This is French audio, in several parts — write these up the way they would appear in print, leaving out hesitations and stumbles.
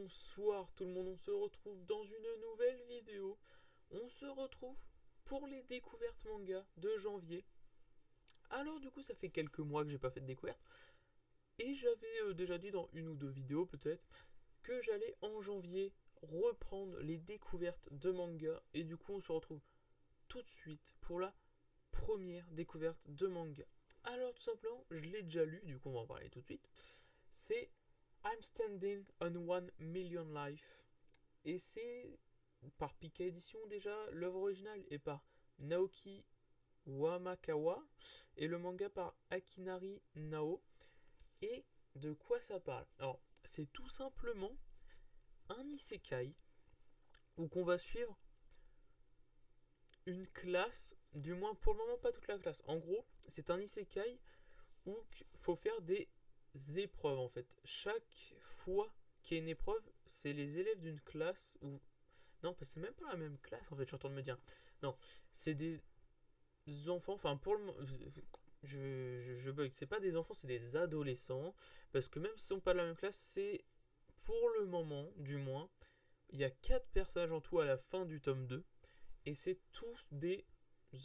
Bonsoir tout le monde, on se retrouve dans une nouvelle vidéo. On se retrouve pour les découvertes manga de janvier. Alors du coup ça fait quelques mois que j'ai pas fait de découverte. Et j'avais déjà dit dans une ou deux vidéos peut-être que j'allais en janvier reprendre les découvertes de manga. Et du coup on se retrouve tout de suite pour la première découverte de manga. Alors tout simplement, je l'ai déjà lu, du coup on va en parler tout de suite. C'est I'm Standing on 1 Million Life. Et c'est par Pika Edition déjà, l'œuvre originale est par Naoki Wamakawa et le manga par Akinari Nao. Et de quoi ça parle? Alors, c'est tout simplement un isekai où qu'on va suivre une classe, du moins pour le moment pas toute la classe. En gros, c'est un isekai où il faut faire des épreuves en fait. Chaque fois qu'il y a une épreuve, c'est les élèves d'une classe ou non, parce que c'est même pas la même classe en fait, je suis en train de me dire. Non, c'est des enfants, enfin pour le je bug, c'est pas des enfants, c'est des adolescents. Parce que même s'ils sont pas de la même classe, c'est pour le moment, du moins, il y a 4 personnages en tout à la fin du tome 2. Et c'est tous des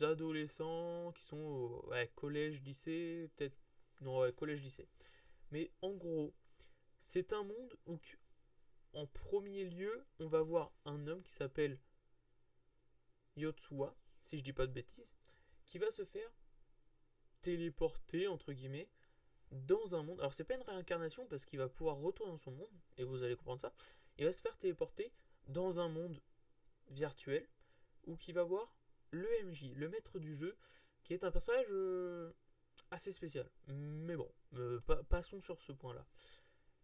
adolescents qui sont au ouais, collège, lycée, peut-être. Non, ouais, collège, lycée. Mais en gros, c'est un monde où, en premier lieu, on va voir un homme qui s'appelle Yotsuwa, si je dis pas de bêtises, qui va se faire téléporter, entre guillemets, dans un monde. Alors, c'est pas une réincarnation parce qu'il va pouvoir retourner dans son monde, et vous allez comprendre ça. Il va se faire téléporter dans un monde virtuel où il va voir le MJ, le maître du jeu, qui est un personnage assez spécial. Mais bon, passons sur ce point-là.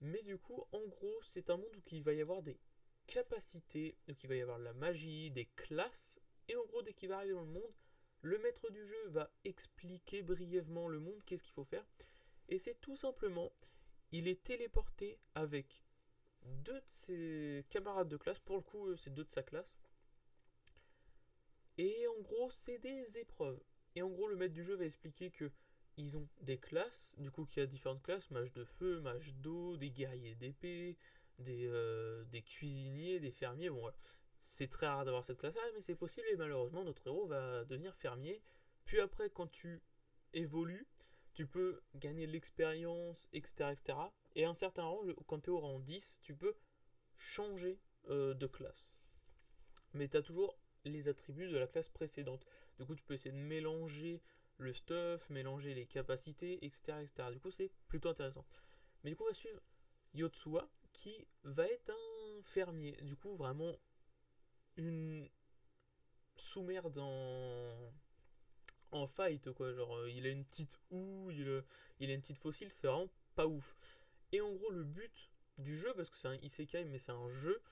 Mais du coup, en gros, c'est un monde où il va y avoir des capacités, où il va y avoir de la magie, des classes, et en gros, dès qu'il va arriver dans le monde, le maître du jeu va expliquer brièvement le monde, qu'est-ce qu'il faut faire, et c'est tout simplement, il est téléporté avec deux de ses camarades de classe, pour le coup, c'est deux de sa classe, et en gros, c'est des épreuves. Et en gros, le maître du jeu va expliquer que ils ont des classes, du coup, qu'il y a différentes classes, mage de feu, mage d'eau, des guerriers d'épée, des cuisiniers, des fermiers. Bon, voilà. C'est très rare d'avoir cette classe-là, mais c'est possible, et malheureusement, notre héros va devenir fermier. Puis après, quand tu évolues, tu peux gagner de l'expérience, etc., etc. Et à un certain rang, quand tu es au rang 10, tu peux changer de classe. Mais tu as toujours les attributs de la classe précédente. Du coup, tu peux essayer de mélanger le stuff, mélanger les capacités, etc. etc. Du coup, c'est plutôt intéressant. Mais du coup, on va suivre Yotsuwa, qui va être un fermier. Du coup, vraiment une sous-merde en fight, quoi. Genre, il a une petite houe, il a une petite fossile, c'est vraiment pas ouf. Et en gros, le but du jeu, parce que c'est un isekai, mais c'est un jeu,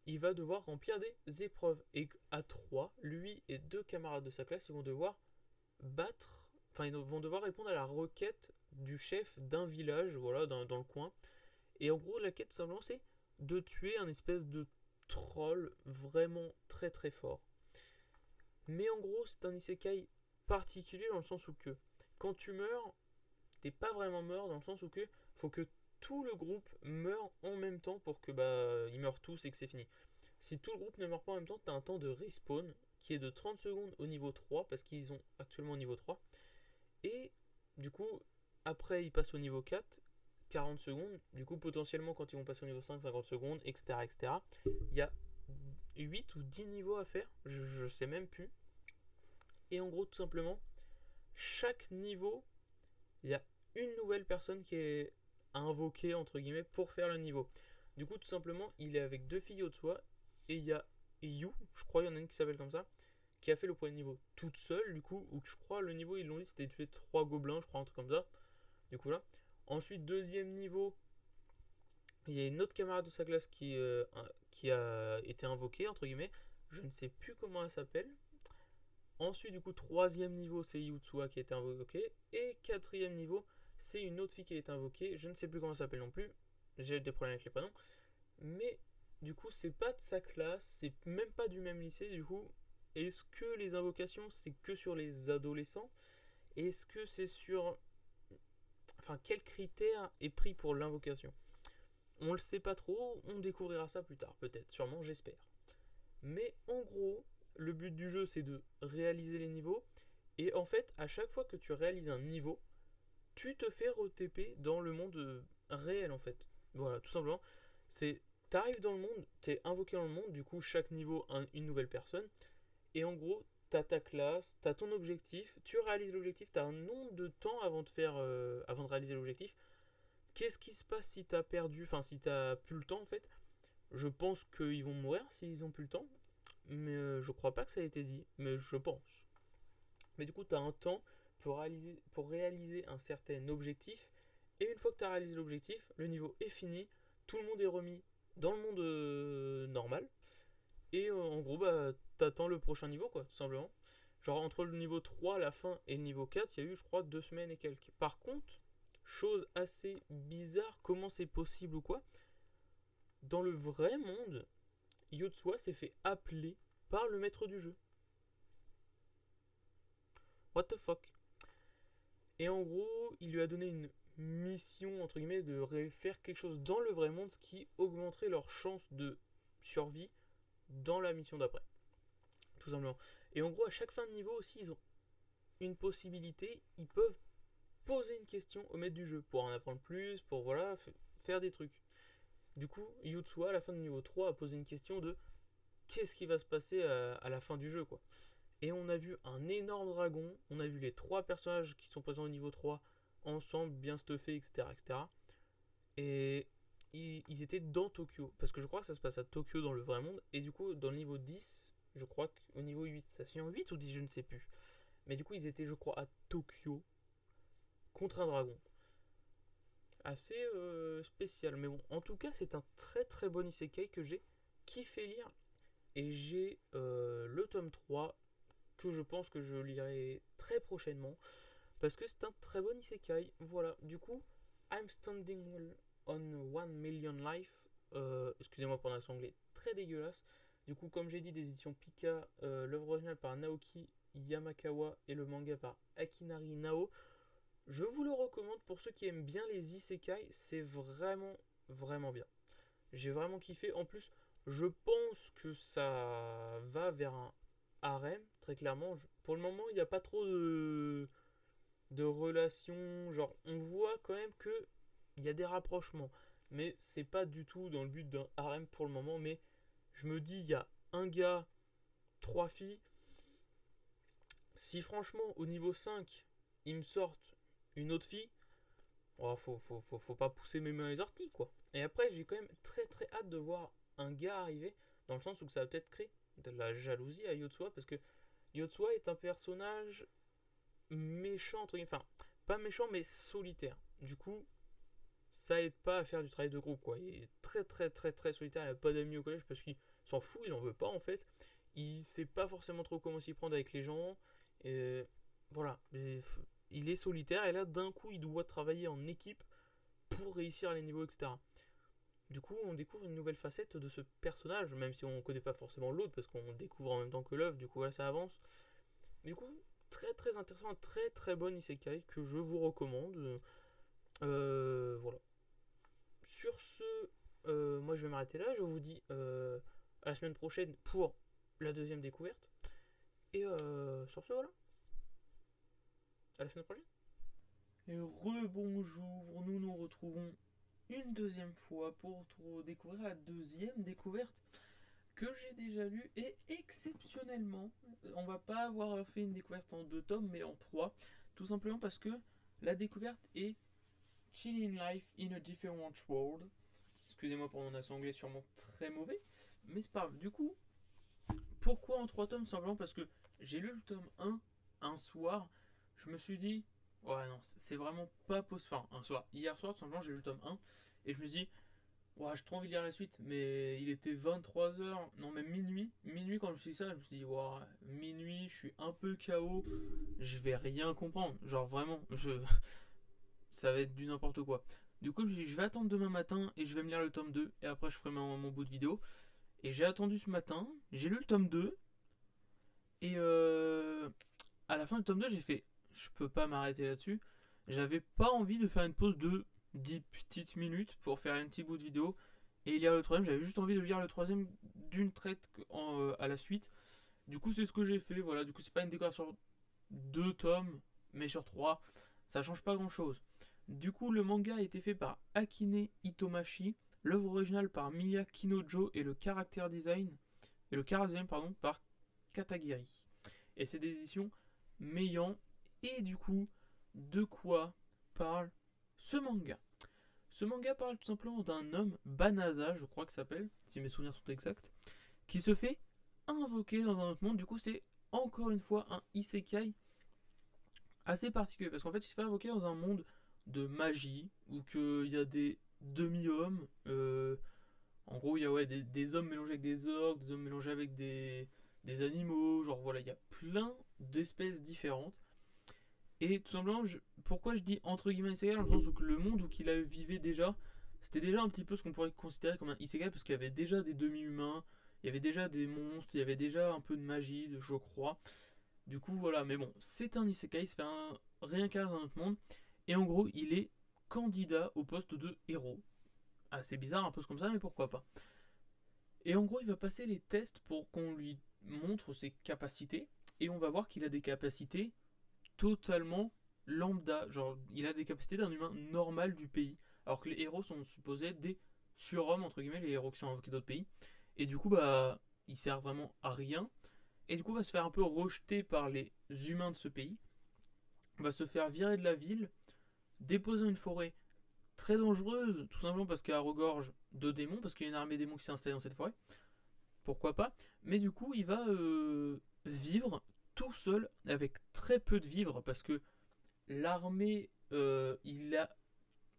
il va devoir remplir des épreuves. Et à 3, lui et deux camarades de sa classe, ils vont devoir battre, enfin, ils vont devoir répondre à la requête du chef d'un village, voilà, dans le coin. Et en gros, la quête, tout simplement, c'est de tuer un espèce de troll vraiment très très fort. Mais en gros, c'est un isekai particulier dans le sens où que quand tu meurs, t'es pas vraiment mort dans le sens où que faut que tout le groupe meure en même temps pour que ils meurent tous et que c'est fini. Si tout le groupe ne meurt pas en même temps, tu as un temps de respawn qui est de 30 secondes au niveau 3 parce qu'ils ont actuellement au niveau 3. Et du coup, après ils passent au niveau 4, 40 secondes. Du coup, potentiellement, quand ils vont passer au niveau 5, 50 secondes, etc. etc. Il y a 8 ou 10 niveaux à faire, je sais même plus. Et en gros, tout simplement, chaque niveau, il y a une nouvelle personne qui est invoquée, entre guillemets, pour faire le niveau. Du coup, tout simplement, il est avec deux filles au-dessus et il y a Yu, je crois, il y en a une qui s'appelle comme ça, qui a fait le premier niveau toute seule, du coup, ou je crois le niveau, ils l'ont dit, c'était tuer trois gobelins, je crois, un truc comme ça. Du coup, là. Ensuite, deuxième niveau, il y a une autre camarade de sa classe qui a été invoquée, entre guillemets. Je ne sais plus comment elle s'appelle. Ensuite, du coup, troisième niveau, c'est Yutsuha qui a été invoqué. Et quatrième niveau, c'est une autre fille qui a été invoquée. Je ne sais plus comment elle s'appelle non plus. J'ai des problèmes avec les prénoms. Mais du coup, c'est pas de sa classe, c'est même pas du même lycée. Du coup, est-ce que les invocations, c'est que sur les adolescents? Est-ce que c'est sur. Enfin, quel critère est pris pour l'invocation? On le sait pas trop, on découvrira ça plus tard, peut-être, sûrement, j'espère. Mais en gros, le but du jeu, c'est de réaliser les niveaux. Et en fait, à chaque fois que tu réalises un niveau, tu te fais re-TP dans le monde réel, en fait. Voilà, tout simplement. C'est, t'arrives dans le monde, t'es invoqué dans le monde, du coup, chaque niveau, une nouvelle personne. Et en gros, t'as ta classe, t'as ton objectif, tu réalises l'objectif, t'as un nombre de temps avant de réaliser l'objectif. Qu'est-ce qui se passe si t'as perdu, enfin si t'as plus le temps en fait? Je pense qu'ils vont mourir s'ils ont plus le temps, mais je crois pas que ça a été dit, mais je pense. Mais du coup, t'as un temps pour réaliser un certain objectif, et une fois que t'as réalisé l'objectif, le niveau est fini, tout le monde est remis dans le monde normal, et en gros, bah, t'attends le prochain niveau, quoi, tout simplement. Genre, entre le niveau 3, la fin, et le niveau 4, il y a eu, je crois, 2 semaines et quelques. Par contre, chose assez bizarre, comment c'est possible ou quoi, dans le vrai monde, Yotsua s'est fait appeler par le maître du jeu. What the fuck? Et en gros, il lui a donné une mission, entre guillemets, de faire quelque chose dans le vrai monde, ce qui augmenterait leur chance de survie dans la mission d'après. Tout simplement. Et en gros, à chaque fin de niveau aussi, ils ont une possibilité. Ils peuvent poser une question au maître du jeu pour en apprendre plus, pour voilà, faire des trucs. Du coup, Yotsua, à la fin du niveau 3, a posé une question de qu'est-ce qui va se passer à la fin du jeu, quoi. Et on a vu un énorme dragon, on a vu les 3 personnages qui sont présents au niveau 3 ensemble, bien stuffés, etc. etc. Et ils étaient dans Tokyo. Parce que je crois que ça se passe à Tokyo dans le vrai monde. Et du coup, dans le niveau 10, je crois qu'au niveau 8, ça se fait en 8 ou 10, je ne sais plus. Mais du coup, ils étaient, je crois, à Tokyo contre un dragon. Assez spécial. Mais bon, en tout cas, c'est un très très bon isekai que j'ai kiffé lire. Et j'ai le tome 3 que je pense que je lirai très prochainement. Parce que c'est un très bon isekai. Voilà, du coup, I'm standing on 1 million life. Excusez-moi pour l'accent anglais très dégueulasse. Du coup, comme j'ai dit, des éditions Pika, l'œuvre originale par Naoki Yamakawa et le manga par Akinari Nao. Je vous le recommande pour ceux qui aiment bien les isekai, c'est vraiment vraiment bien. J'ai vraiment kiffé. En plus, je pense que ça va vers un harem, très clairement. Pour le moment, il n'y a pas trop de relations. Genre, on voit quand même que il y a des rapprochements. Mais c'est pas du tout dans le but d'un harem pour le moment. Mais je me dis, il y a un gars, 3 filles. Si franchement, au niveau 5 ils me sortent une autre fille, oh, faut pas pousser mes mains à les orties, quoi. Et après, j'ai quand même très très hâte de voir un gars arriver, dans le sens où ça va peut-être créer de la jalousie à Yotsua, parce que Yotsua est un personnage méchant, entre guillemets, enfin, pas méchant, mais solitaire. Du coup, ça aide pas à faire du travail de groupe, quoi. Il est très très très très solitaire, il a pas d'amis au collège, parce qu'il s'en fout, il en veut pas, en fait. Il sait pas forcément trop comment s'y prendre avec les gens, et voilà. Il est solitaire, et là, d'un coup, il doit travailler en équipe pour réussir les niveaux, etc. Du coup, on découvre une nouvelle facette de ce personnage, même si on ne connaît pas forcément l'autre, parce qu'on découvre en même temps que l'œuvre, du coup, là, ça avance. Du coup, très très intéressant, un très très bon isekai que je vous recommande. Voilà. Sur ce, moi je vais m'arrêter là. Je vous dis à la semaine prochaine pour la deuxième découverte. Et sur ce, voilà. À la semaine prochaine. Et rebonjour, nous nous retrouvons une deuxième fois pour découvrir la deuxième découverte que j'ai déjà lue. Et exceptionnellement, on va pas avoir fait une découverte en 2 tomes, mais en 3. Tout simplement parce que la découverte est Chilling Life in a Different World. Excusez-moi pour mon accent anglais sûrement très mauvais, mais c'est pas grave. Du coup, pourquoi en 3 tomes? Simplement parce que j'ai lu le tome 1 un soir. Je me suis dit, ouais, non, c'est vraiment pas possible. Enfin, un soir. Hier soir, tout simplement, j'ai lu le tome 1 et je me suis dit, ouais, j'ai trop envie de lire la suite, mais il était 23 h, non, même minuit. Minuit, quand je me suis dit ça, je me suis dit, ouais, minuit, je suis un peu KO, je vais rien comprendre. Genre, vraiment, ça va être du n'importe quoi. Du coup, je me suis dit, je vais attendre demain matin et je vais me lire le tome 2 et après, je ferai mon bout de vidéo. Et j'ai attendu ce matin, j'ai lu le tome 2 et à la fin du tome 2, j'ai fait, je peux pas m'arrêter là-dessus. J'avais pas envie de faire une pause de 10 petites minutes pour faire un petit bout de vidéo et lire le troisième. J'avais juste envie de lire le troisième d'une traite à la suite. Du coup, c'est ce que j'ai fait. Voilà, du coup, c'est pas une décoration sur 2 tomes, mais sur 3. Ça change pas grand chose. Du coup, le manga a été fait par Akine Itomashi, l'œuvre originale par Miya Kinojo et le character design pardon, par Katagiri. Et c'est des éditions Meian. Et du coup, de quoi parle ce manga? Ce manga parle tout simplement d'un homme, Banaza, je crois que ça s'appelle, si mes souvenirs sont exacts, qui se fait invoquer dans un autre monde. Du coup, c'est encore une fois un isekai assez particulier, parce qu'en fait, il se fait invoquer dans un monde de magie, où il y a des demi-hommes. En gros, il y a des hommes mélangés avec des orques, des hommes mélangés avec des animaux. Genre voilà, il y a plein d'espèces différentes. Et tout simplement, pourquoi je dis entre guillemets isekai, dans le sens où le monde où qu'il vivait déjà, c'était déjà un petit peu ce qu'on pourrait considérer comme un isekai, parce qu'il y avait déjà des demi-humains, il y avait déjà des monstres, il y avait déjà un peu de magie, je crois. Du coup, voilà, mais bon, c'est un isekai, il se fait réincarner dans notre monde, et en gros, il est candidat au poste de héros. Assez bizarre, un peu comme ça, mais pourquoi pas. Et en gros, il va passer les tests pour qu'on lui montre ses capacités, et on va voir qu'il a des capacités totalement lambda. Genre, il a des capacités d'un humain normal du pays. Alors que les héros sont supposés être des surhommes, entre guillemets, les héros qui sont invoqués d'autres pays. Et du coup, bah, il sert vraiment à rien. Et du coup, va se faire un peu rejeter par les humains de ce pays. Va se faire virer de la ville, déposer dans une forêt très dangereuse, tout simplement parce qu'elle regorge de démons, parce qu'il y a une armée démons qui s'est installée dans cette forêt. Pourquoi pas? Mais du coup, il va vivre tout seul avec très peu de vivres, parce que l'armée, il a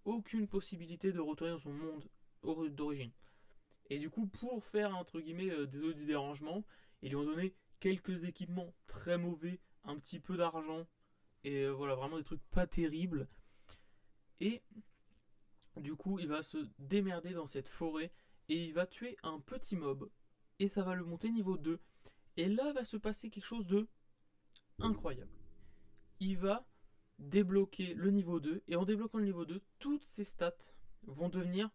aucune possibilité de retourner dans son monde d'origine. Et du coup, pour faire entre guillemets désolé du dérangement, ils lui ont donné quelques équipements très mauvais, un petit peu d'argent, et voilà, vraiment des trucs pas terribles. Et du coup, il va se démerder dans cette forêt, et il va tuer un petit mob, et ça va le monter niveau 2. Et là va se passer quelque chose de incroyable. Il va débloquer le niveau 2, et en débloquant le niveau 2, toutes ses stats vont devenir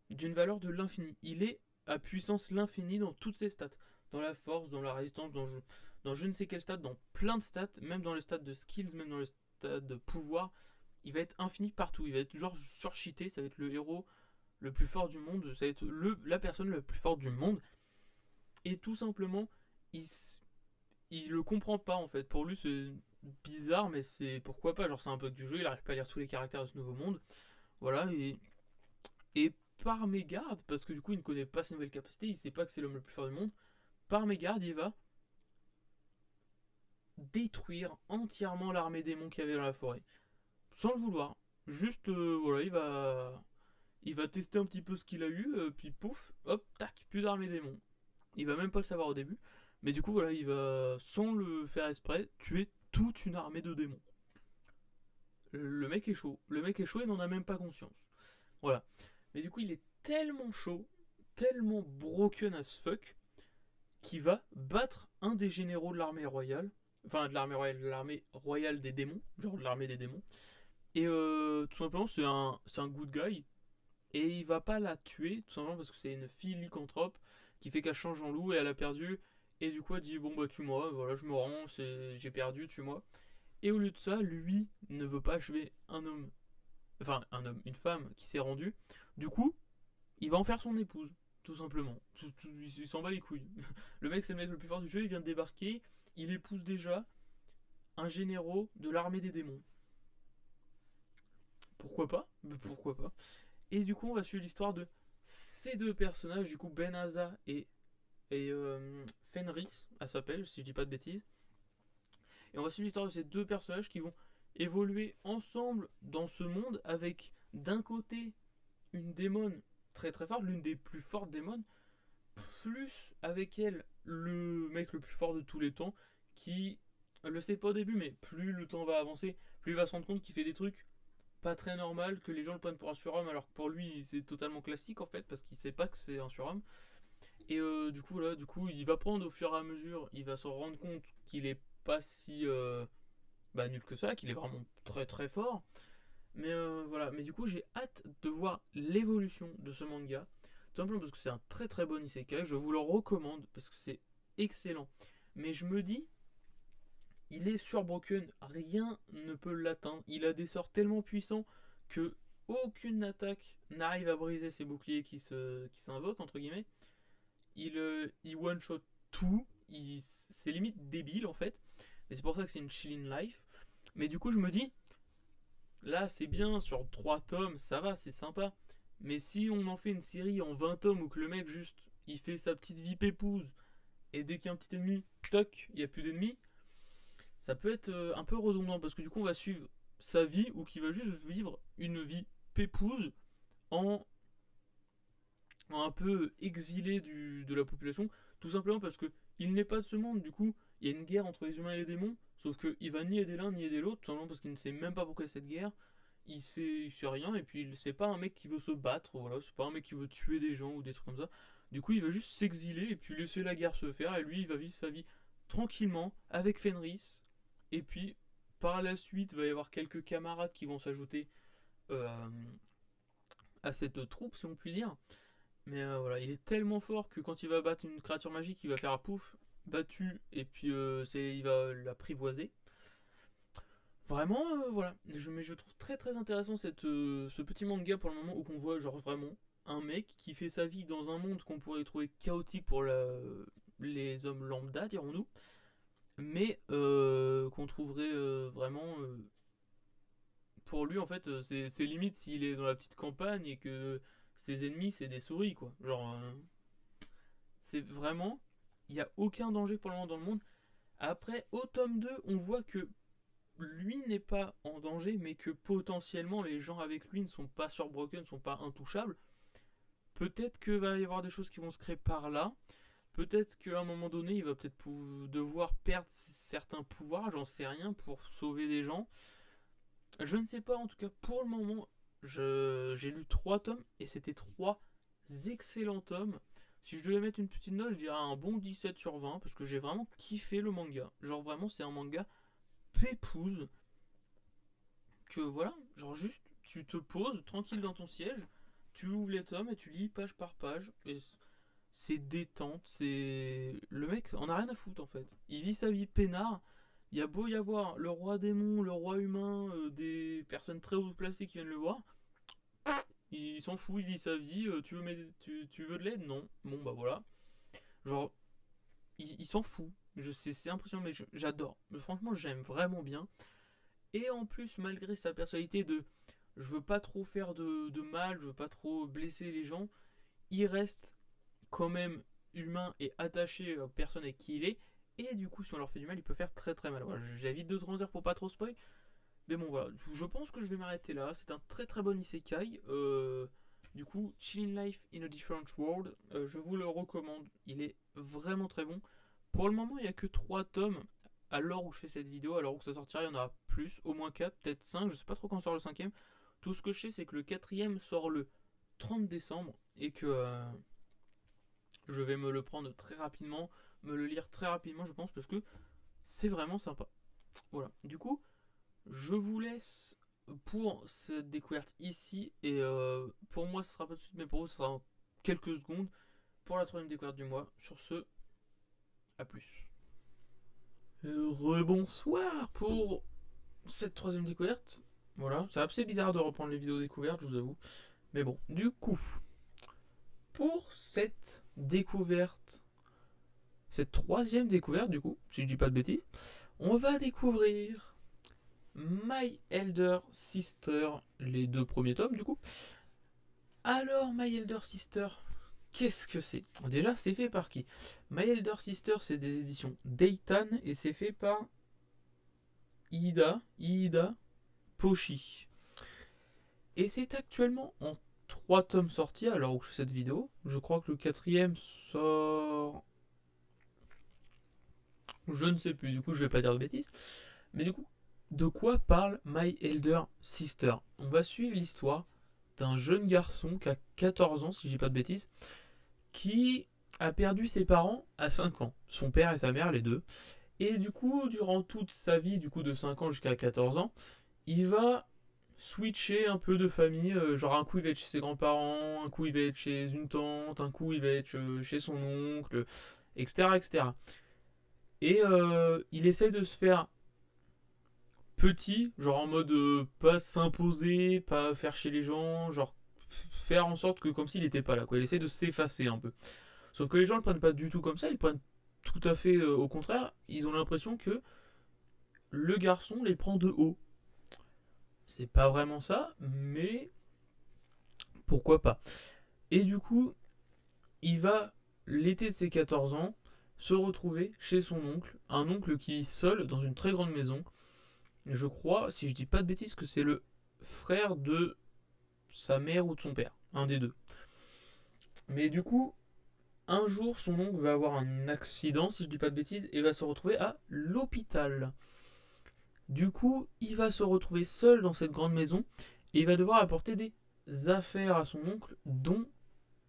d'une valeur de l'infini. Il est à puissance l'infini dans toutes ses stats. Dans la force, dans la résistance, dans je ne sais quel stat, dans plein de stats, même dans les stats de skills, même dans les stats de pouvoir. Il va être infini partout. Il va être genre surcheaté. Ça va être le héros le plus fort du monde. Ça va être la personne la plus forte du monde. Et tout simplement, il le comprend pas en fait. Pour lui, c'est bizarre, mais c'est pourquoi pas. Genre, c'est un bug du jeu. Il arrive pas à lire tous les caractères de ce nouveau monde. Voilà. Et par mégarde, parce que du coup il ne connaît pas ses nouvelles capacités, il sait pas que c'est l'homme le plus fort du monde, par mégarde il va détruire entièrement l'armée démon qu'il y avait dans la forêt. Sans le vouloir. Juste, voilà, il va tester un petit peu ce qu'il a eu, puis pouf, hop, tac, plus d'armée démon. Il va même pas le savoir au début, mais du coup voilà, il va, sans le faire exprès, tuer toute une armée de démons. Le mec est chaud. Le mec est chaud et n'en a même pas conscience. Voilà. Mais du coup, il est tellement chaud, tellement broken as fuck, qui va battre un des généraux de l'armée royale, enfin de l'armée royale des démons, genre de l'armée des démons. Et tout simplement, c'est un good guy. Et il va pas la tuer, tout simplement parce que c'est une fille lycanthrope qui fait qu'elle change en loup et elle a perdu. Et du coup, elle dit bon bah tue-moi, voilà, je me rends, j'ai perdu, tue-moi. Et au lieu de ça, lui ne veut pas tuer un homme, enfin un homme, une femme qui s'est rendue. Du coup, il va en faire son épouse, tout simplement. Il s'en bat les couilles. Le mec, c'est le mec le plus fort du jeu, il vient de débarquer, il épouse déjà un généraux de l'armée des démons. Pourquoi pas? Pourquoi pas? Et du coup, on va suivre l'histoire de ces deux personnages, du coup, Benaza et Fenris, elle s'appelle, si je dis pas de bêtises. Et on va suivre l'histoire de ces deux personnages qui vont évoluer ensemble dans ce monde avec d'un côté une démon très très forte, l'une des plus fortes démons, plus avec elle le mec le plus fort de tous les temps qui le sait pas au début, mais plus le temps va avancer, plus il va se rendre compte qu'il fait des trucs pas très normal, que les gens le prennent pour un surhomme alors que pour lui c'est totalement classique en fait parce qu'il sait pas que c'est un surhomme. Et du coup voilà, du coup il va prendre au fur et à mesure, il va se rendre compte qu'il est pas si nul que ça, qu'il est vraiment très très fort. Mais voilà, mais du coup j'ai hâte de voir l'évolution de ce manga. Tout simplement parce que c'est un très très bon isekai, je vous le recommande parce que c'est excellent. Mais je me dis, il est surbroken, rien ne peut l'atteindre. Il a des sorts tellement puissants que aucune attaque n'arrive à briser ses boucliers qui s'invoquent, entre guillemets. Il one-shot tout, c'est limite débile en fait. Mais c'est pour ça que c'est une chilling life. Mais du coup je me dis, là c'est bien, sur 3 tomes, ça va, c'est sympa. Mais si on en fait une série en 20 tomes où que le mec juste, il fait sa petite vie pépouse, et dès qu'il y a un petit ennemi, toc, il n'y a plus d'ennemis, ça peut être un peu redondant parce que du coup on va suivre sa vie ou qu'il va juste vivre une vie pépouse en, en un peu exilé de la population, tout simplement parce que il n'est pas de ce monde. Du coup, il y a une guerre entre les humains et les démons, sauf qu'il va ni aider l'un ni aider l'autre, tout simplement parce qu'il ne sait même pas pourquoi il y a cette guerre. Il sait rien et puis c'est pas un mec qui veut se battre, voilà, c'est pas un mec qui veut tuer des gens ou des trucs comme ça. Du coup, il va juste s'exiler et puis laisser la guerre se faire et lui il va vivre sa vie tranquillement avec Fenris. Et puis par la suite, il va y avoir quelques camarades qui vont s'ajouter euh, à cette troupe, si on peut dire. Mais voilà, il est tellement fort que quand il va battre une créature magique, il va faire un pouf, battu, et puis il va l'apprivoiser. Vraiment, voilà. Mais je trouve très très intéressant ce petit manga pour le moment où qu'on voit genre vraiment un mec qui fait sa vie dans un monde qu'on pourrait trouver chaotique pour les hommes lambda, dirons-nous, mais qu'on trouverait vraiment pour lui en fait c'est limite s'il est dans la petite campagne et que ses ennemis c'est des souris quoi. Genre c'est vraiment il n'y a aucun danger pour le moment dans le monde. Après au tome 2 on voit que lui n'est pas en danger mais que potentiellement les gens avec lui ne sont pas surbroken, ne sont pas intouchables. Peut-être que va y avoir des choses qui vont se créer par là. Peut-être qu'à un moment donné, il va peut-être devoir perdre certains pouvoirs, j'en sais rien, pour sauver des gens. Je ne sais pas, en tout cas, pour le moment, j'ai lu 3 tomes et c'était 3 excellents tomes. Si je devais mettre une petite note, je dirais un bon 17 sur 20 parce que j'ai vraiment kiffé le manga. Genre, vraiment, c'est un manga pépouze. Que voilà, genre, juste tu te poses tranquille dans ton siège, tu ouvres les tomes et tu lis page par page. Et c'est détente, c'est. Le mec en a rien à foutre en fait. Il vit sa vie peinard. Il y a beau y avoir le roi démon, le roi humain, des personnes très haut placées qui viennent le voir. Il s'en fout, il vit sa vie. Tu veux de l'aide? Non. Bon bah voilà. Genre, il s'en fout. C'est impressionnant, mais j'adore. Franchement, j'aime vraiment bien. Et en plus, malgré sa personnalité de je veux pas trop faire de mal, je veux pas trop blesser les gens, il reste quand même humain et attaché aux personnes avec qui il est. Et du coup, si on leur fait du mal, il peut faire très très mal. Voilà, j'évite de trop dire pour pas trop spoil. Mais bon, voilà, je pense que je vais m'arrêter là. C'est un très très bon isekai. Du coup, Chilling Life in a Different World, je vous le recommande. Il est vraiment très bon. Pour le moment, il n'y a que 3 tomes. À l'heure où je fais cette vidéo, à l'heure où ça sortira, il y en aura plus, au moins 4, peut-être 5. Je sais pas trop quand sort le 5ème. Tout ce que je sais, c'est que le 4ème sort le 30 décembre et que je vais me le prendre très rapidement, me le lire très rapidement, je pense, parce que c'est vraiment sympa. Voilà. Du coup, je vous laisse pour cette découverte ici. Et pour moi, ce sera pas tout de suite, mais pour vous, ce sera en quelques secondes pour la 3ème découverte du mois. Sur ce, à plus. Rebonsoir pour cette 3ème découverte. Voilà, c'est assez bizarre de reprendre les vidéos découvertes, je vous avoue. Mais bon, du coup, pour cette découverte, cette 3ème découverte, du coup, si je dis pas de bêtises, on va découvrir My Elder Sister, les 2 premiers tomes, du coup. Alors, My Elder Sister, qu'est-ce que c'est? Déjà, c'est fait par qui? My Elder Sister, c'est des éditions Deitan et c'est fait par Iida Poshi. Et c'est actuellement en 3 tomes sortis à l'heure où je fais cette vidéo. Je crois que le 4ème sort. Je ne sais plus, du coup je vais pas dire de bêtises. Mais du coup, de quoi parle My Elder Sister? On va suivre l'histoire d'un jeune garçon qui a 14 ans, si je dis pas de bêtises, qui a perdu ses parents à 5 ans. Son père et sa mère, les deux. Et du coup, durant toute sa vie, du coup de 5 ans jusqu'à 14 ans, il va switcher un peu de famille. Genre un coup il va être chez ses grands-parents, un coup il va être chez une tante, un coup il va être chez son oncle, etc. etc. Et il essaye de se faire petit, genre en mode pas s'imposer, pas faire chez les gens, genre faire en sorte que comme s'il n'était pas là, quoi. Il essaie de s'effacer un peu. Sauf que les gens le prennent pas du tout comme ça, ils le prennent tout à fait au contraire. Ils ont l'impression que le garçon les prend de haut. C'est pas vraiment ça, mais pourquoi pas. Et du coup, il va, l'été de ses 14 ans, se retrouver chez son oncle, un oncle qui vit seul dans une très grande maison. Je crois, si je dis pas de bêtises, que c'est le frère de sa mère ou de son père, un des deux. Mais du coup, un jour, son oncle va avoir un accident, si je dis pas de bêtises, et va se retrouver à l'hôpital. Du coup, il va se retrouver seul dans cette grande maison et il va devoir apporter des affaires à son oncle, dont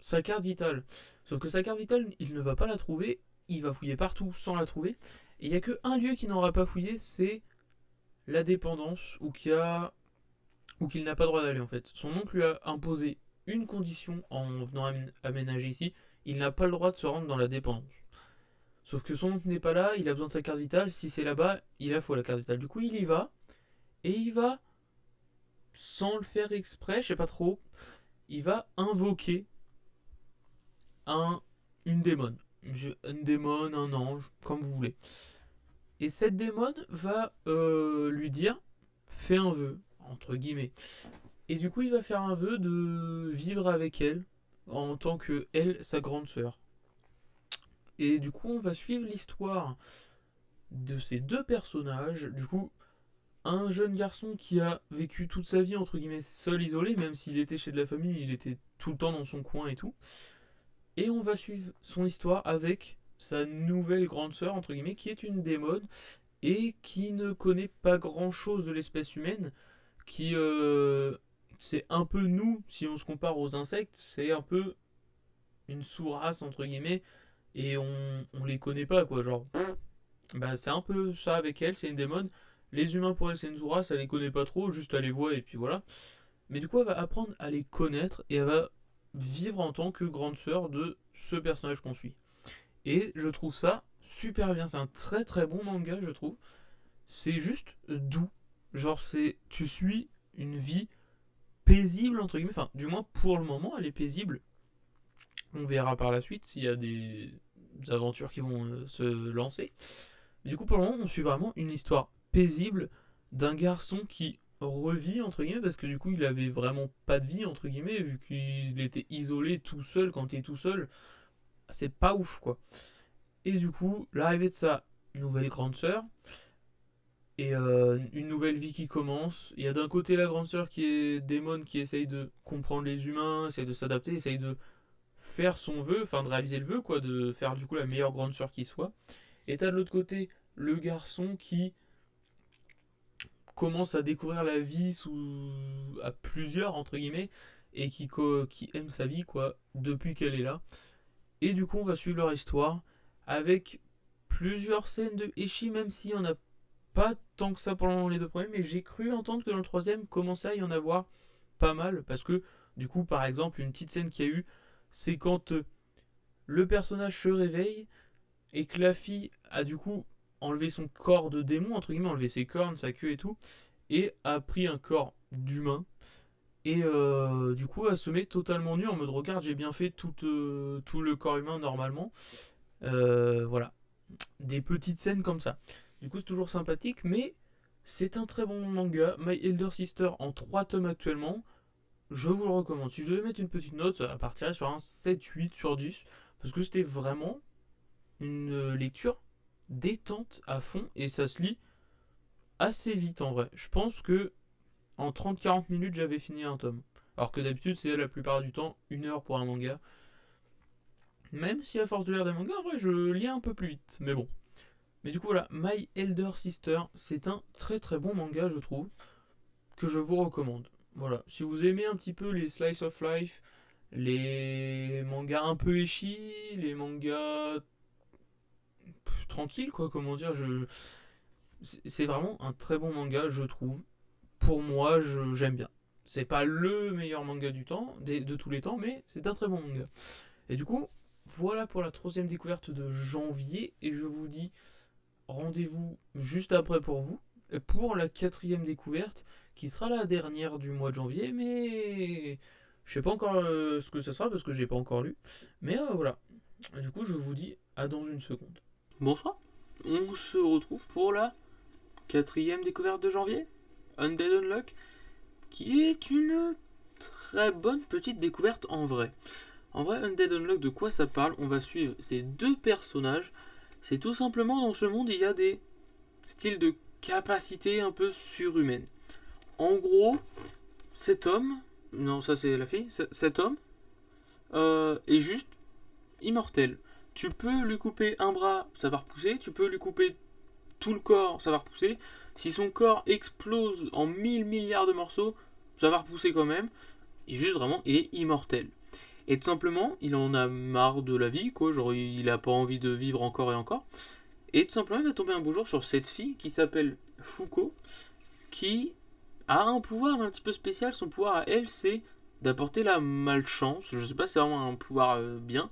sa carte vitale. Sauf que sa carte vitale, il ne va pas la trouver, il va fouiller partout sans la trouver. Et il n'y a qu'un lieu qu'il n'aura pas fouillé, c'est la dépendance, ou qu'il n'a pas droit d'aller en fait. Son oncle lui a imposé une condition en venant aménager ici, il n'a pas le droit de se rendre dans la dépendance. Sauf que son oncle n'est pas là, il a besoin de sa carte vitale, si c'est là-bas, il a faut la carte vitale. Du coup, il y va, et il va, sans le faire exprès, je sais pas trop, il va invoquer un, une démone. Une démone, un ange, comme vous voulez. Et cette démone va lui dire, fais un vœu, entre guillemets. Et du coup, il va faire un vœu de vivre avec elle, en tant que elle, sa grande sœur. Et du coup, on va suivre l'histoire de ces deux personnages. Du coup, un jeune garçon qui a vécu toute sa vie, entre guillemets, seul, isolé, même s'il était chez de la famille, il était tout le temps dans son coin et tout. Et on va suivre son histoire avec sa nouvelle grande sœur, entre guillemets, qui est une démone et qui ne connaît pas grand-chose de l'espèce humaine, qui... c'est un peu nous, si on se compare aux insectes, c'est un peu une sous-race, entre guillemets, et on les connaît pas, quoi, genre... Bah c'est un peu ça avec elle, c'est une démon. Les humains pour elle c'est une sous-race, elle les connaît pas trop, juste elle les voit et puis voilà. Mais du coup elle va apprendre à les connaître et elle va vivre en tant que grande sœur de ce personnage qu'on suit. Et je trouve ça super bien, c'est un très très bon manga je trouve. C'est juste doux. Genre c'est tu suis une vie paisible entre guillemets, enfin du moins pour le moment elle est paisible. On verra par la suite s'il y a des aventures qui vont se lancer. Du coup, pour le moment, on suit vraiment une histoire paisible d'un garçon qui revit, entre guillemets, parce que du coup, il avait vraiment pas de vie, entre guillemets, vu qu'il était isolé tout seul. Quand il est tout seul, c'est pas ouf, quoi. Et du coup, l'arrivée de sa nouvelle grande sœur, et une nouvelle vie qui commence. Il y a d'un côté la grande sœur qui est démon, qui essaye de comprendre les humains, essaye de s'adapter, essaye de faire son vœu, enfin de réaliser le vœu, quoi, de faire du coup la meilleure grande sœur qui soit. Et t'as de l'autre côté le garçon qui commence à découvrir la vie à plusieurs, entre guillemets, et qui aime sa vie, quoi, depuis qu'elle est là. Et du coup, on va suivre leur histoire avec plusieurs scènes de Eshi, même s'il n'y en a pas tant que ça pendant les deux premiers, mais j'ai cru entendre que dans le troisième, commençait à y en avoir pas mal, parce que, du coup, par exemple, une petite scène qu'il y a eu, c'est quand le personnage se réveille et que la fille a du coup enlevé son corps de démon, entre guillemets, enlevé ses cornes, sa queue et tout, et a pris un corps d'humain. Et du coup, elle se met totalement nue en mode regarde, j'ai bien fait tout le corps humain normalement. Voilà. Des petites scènes comme ça. Du coup, c'est toujours sympathique, mais c'est un très bon manga. My Elder Sister en 3 tomes actuellement. Je vous le recommande. Si je devais mettre une petite note, ça partirait sur un 7-8 sur 10. Parce que c'était vraiment une lecture détente à fond et ça se lit assez vite en vrai. Je pense que en 30-40 minutes j'avais fini un tome. Alors que d'habitude c'est la plupart du temps 1 heure pour un manga. Même si à force de lire des mangas, en vrai je lis un peu plus vite. Mais bon. Mais du coup voilà, My Elder Sister, c'est un très très bon manga je trouve. Que je vous recommande. Voilà, si vous aimez un petit peu les slice of life, les mangas un peu échis, les mangas tranquilles quoi, comment dire, c'est vraiment un très bon manga je trouve. pour moi, j'aime bien. C'est pas le meilleur manga du temps, de tous les temps, mais c'est un très bon manga. Et du coup, voilà pour la troisième découverte de janvier, et je vous dis rendez-vous juste après pour la quatrième découverte, qui sera la dernière du mois de janvier, mais je sais pas encore ce que ce sera parce que j'ai pas encore lu. Mais voilà. Du coup, je vous dis à dans une seconde. Bonsoir. On se retrouve pour la quatrième découverte de janvier, Undead Unluck, qui est une très bonne petite découverte en vrai. En vrai, Undead Unluck, de quoi ça parle? On va suivre ces deux personnages. C'est tout simplement dans ce monde, il y a des styles de capacités un peu surhumaines. En gros, cet homme, non, ça c'est la fille, cet homme est juste immortel. Tu peux lui couper un bras, ça va repousser. Tu peux lui couper tout le corps, ça va repousser. Si son corps explose en 1000 milliards de morceaux, ça va repousser quand même. Et juste vraiment, il est immortel. Et tout simplement, il en a marre de la vie, quoi. Genre, il a pas envie de vivre encore et encore. Et tout simplement, il va tomber un beau jour sur cette fille qui s'appelle Fuko, qui a un pouvoir un petit peu spécial. Son pouvoir à elle, c'est d'apporter la malchance. Je sais pas si c'est vraiment un pouvoir bien.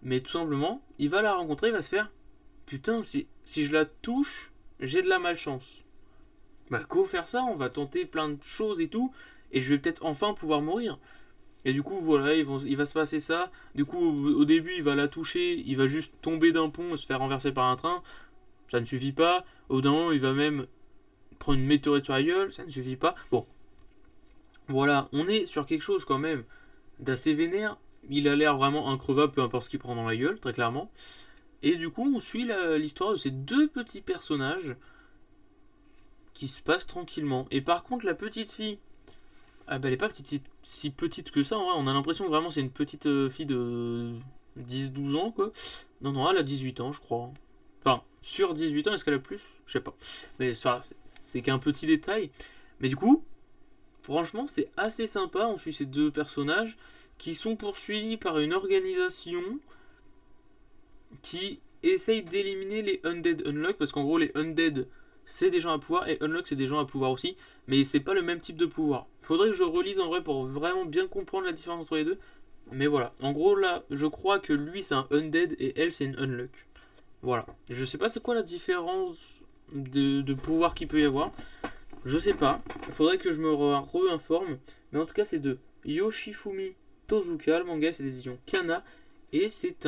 Mais tout simplement, il va la rencontrer, il va se faire putain, si je la touche, j'ai de la malchance. Bah, go faire ça, on va tenter plein de choses et tout, et je vais peut-être enfin pouvoir mourir. Et du coup, voilà, il va se passer ça. Du coup, au début, il va la toucher, il va juste tomber d'un pont et se faire renverser par un train. Ça ne suffit pas. Au bout d'un moment, il va même prendre une météorite sur la gueule, ça ne suffit pas. Bon, voilà, on est sur quelque chose quand même d'assez vénère. Il a l'air vraiment increvable, peu importe ce qu'il prend dans la gueule, très clairement. Et du coup, on suit l'histoire de ces deux petits personnages qui se passent tranquillement. Et par contre, la petite fille, ah bah elle est pas si petite que ça, en vrai. On a l'impression que vraiment c'est une petite fille de 10-12 ans, quoi. Non, non, elle a 18 ans, je crois. Enfin, sur 18 ans, est-ce qu'elle a plus? Je sais pas. Mais ça, c'est qu'un petit détail. Mais du coup, franchement, c'est assez sympa. On suit ces deux personnages qui sont poursuivis par une organisation qui essaye d'éliminer les Undead Unluck, parce qu'en gros, les Undead, c'est des gens à pouvoir, et Unluck, c'est des gens à pouvoir aussi, mais c'est pas le même type de pouvoir. Faudrait que je relise en vrai pour vraiment bien comprendre la différence entre les deux. Mais voilà, en gros, là, je crois que lui, c'est un Undead, et elle, c'est une Unluck. Voilà. Je sais pas c'est quoi la différence de pouvoir qu'il peut y avoir. Je sais pas. Il faudrait que je me re-informe. Mais en tout cas, c'est de Yoshifumi Tozuka. Le manga, c'est des éditions Kana. Et c'est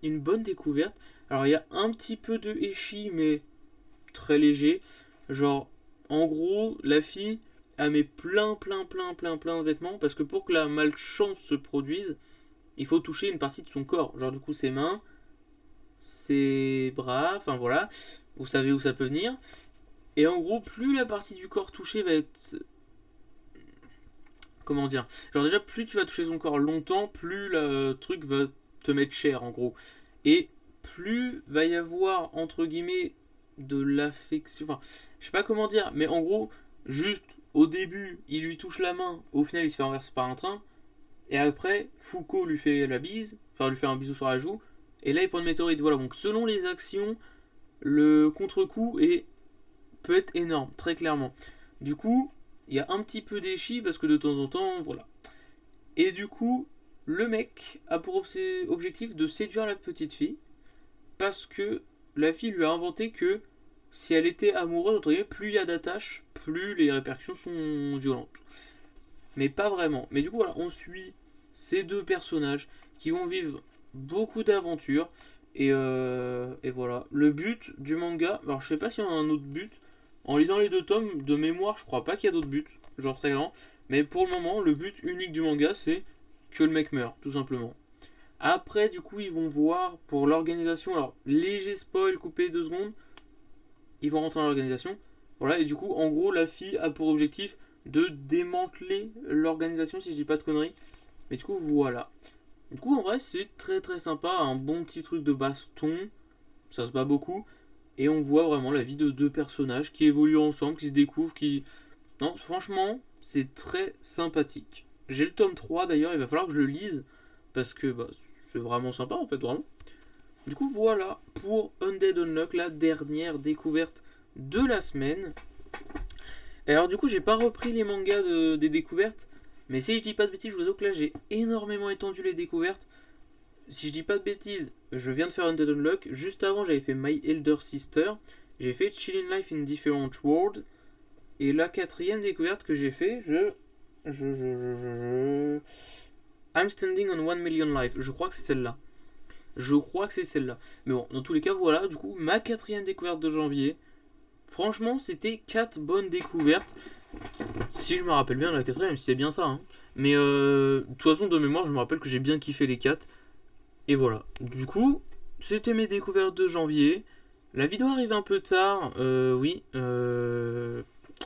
une bonne découverte. Alors, il y a un petit peu de Eshi, mais très léger. Genre, en gros, la fille, elle met plein de vêtements. Parce que pour que la malchance se produise, il faut toucher une partie de son corps. Genre, du coup, ses mains, ses bras, enfin voilà. Vous savez où ça peut venir. Et en gros, plus la partie du corps touchée va être... Comment dire? Genre déjà, plus tu vas toucher son corps longtemps, plus le truc va te mettre cher en gros. Et plus va y avoir, entre guillemets, de l'affection. Enfin, je sais pas comment dire, mais en gros, juste au début, il lui touche la main, au final, il se fait renverser par un train. Et après, Foucault lui fait la bise, enfin, lui fait un bisou sur la joue. Et là, il prend une météorite. Voilà, donc selon les actions, le contre-coup peut être énorme, très clairement. Du coup, il y a un petit peu d'échi parce que de temps en temps, voilà. Et du coup, le mec a pour objectif de séduire la petite fille parce que la fille lui a inventé que si elle était amoureuse, entre guillemets, plus il y a d'attache, plus les répercussions sont violentes. Mais pas vraiment. Mais du coup, voilà, on suit ces deux personnages qui vont vivre beaucoup d'aventures. Et voilà. Le but du manga, alors je sais pas si on a un autre but. En lisant les deux tomes, de mémoire, je crois pas qu'il y a d'autres buts. Genre très grand. Mais pour le moment, le but unique du manga, c'est que le mec meurt, tout simplement. Après, du coup, ils vont voir pour l'organisation. Alors, léger spoil, coupé 2 secondes. Ils vont rentrer dans l'organisation. Voilà, et du coup, en gros, la fille a pour objectif de démanteler l'organisation, si je dis pas de conneries. Mais du coup, voilà. Du coup, en vrai, c'est très sympa. Un bon petit truc de baston. Ça se bat beaucoup. Et on voit vraiment la vie de deux personnages qui évoluent ensemble, qui se découvrent, qui... Non, franchement, c'est très sympathique. J'ai le tome 3 d'ailleurs, il va falloir que je le lise. Parce que bah, c'est vraiment sympa en fait, vraiment. Du coup, voilà pour Undead Unluck, la dernière découverte de la semaine. Et alors du coup, j'ai pas repris les mangas des découvertes, mais si je dis pas de bêtises, je vous avoue que là j'ai énormément étendu les découvertes. Si je dis pas de bêtises, je viens de faire Undead Unluck. Juste avant, j'avais fait My Elder Sister. J'ai fait Chilling Life in Different World. Et la quatrième découverte que j'ai fait, I'm Standing on 1 Million Life. Je crois que c'est celle-là. Je crois que c'est celle-là. Mais bon, dans tous les cas, voilà, du coup, ma quatrième découverte de janvier. Franchement, c'était 4 bonnes découvertes. Si je me rappelle bien, la quatrième, c'est bien ça. Hein. Mais de toute façon, de mémoire, je me rappelle que j'ai bien kiffé les 4. Et voilà. Du coup, c'était mes découvertes de janvier. La vidéo arrive un peu tard. Oui.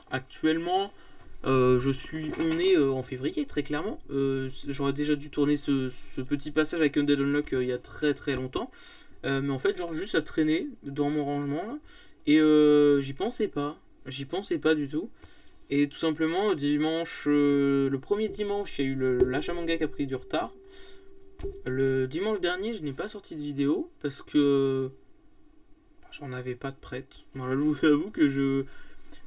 Actuellement, on est en février, très clairement. J'aurais déjà dû tourner ce petit passage avec Undead Unlock il y a très très longtemps. Mais en fait, genre juste à traîner dans mon rangement là. Et j'y pensais pas. J'y pensais pas du tout. Et tout simplement, dimanche, le premier dimanche, il y a eu l'achat manga qui a pris du retard. Le dimanche dernier, je n'ai pas sorti de vidéo parce que j'en avais pas de prête. Voilà, je vous avoue que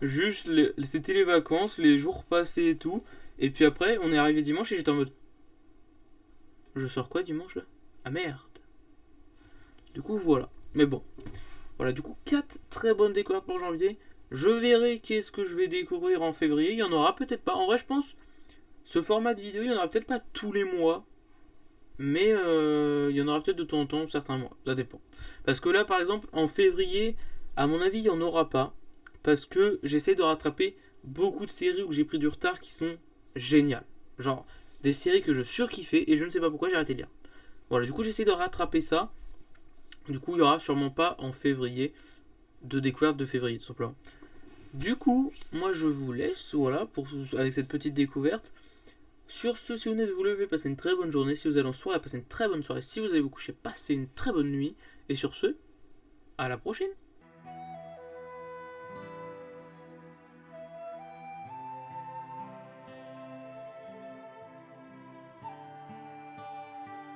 juste c'était les vacances, les jours passés et tout. Et puis après, on est arrivé dimanche et j'étais en mode je sors quoi dimanche là? Ah merde. Du coup, voilà. Mais bon. Voilà, du coup, 4 très bonnes découvertes pour janvier. Je verrai qu'est-ce que je vais découvrir en février. Il y en aura peut-être pas. En vrai, je pense, ce format de vidéo, il y en aura peut-être pas tous les mois. Mais il y en aura peut-être de temps en temps, certains mois. Ça dépend. Parce que là, par exemple, en février, à mon avis, il n'y en aura pas. Parce que j'essaie de rattraper beaucoup de séries où j'ai pris du retard qui sont géniales. Genre, des séries que je surkiffais et je ne sais pas pourquoi j'ai arrêté de lire. Voilà, du coup, j'essaie de rattraper ça. Du coup, il n'y aura sûrement pas en février de découverte de février, tout simplement. Du coup, moi je vous laisse, voilà, avec cette petite découverte. Sur ce, si vous venez de vous lever, passez une très bonne journée. Si vous allez en soirée, passez une très bonne soirée. Si vous allez vous coucher, passez une très bonne nuit. Et sur ce, à la prochaine.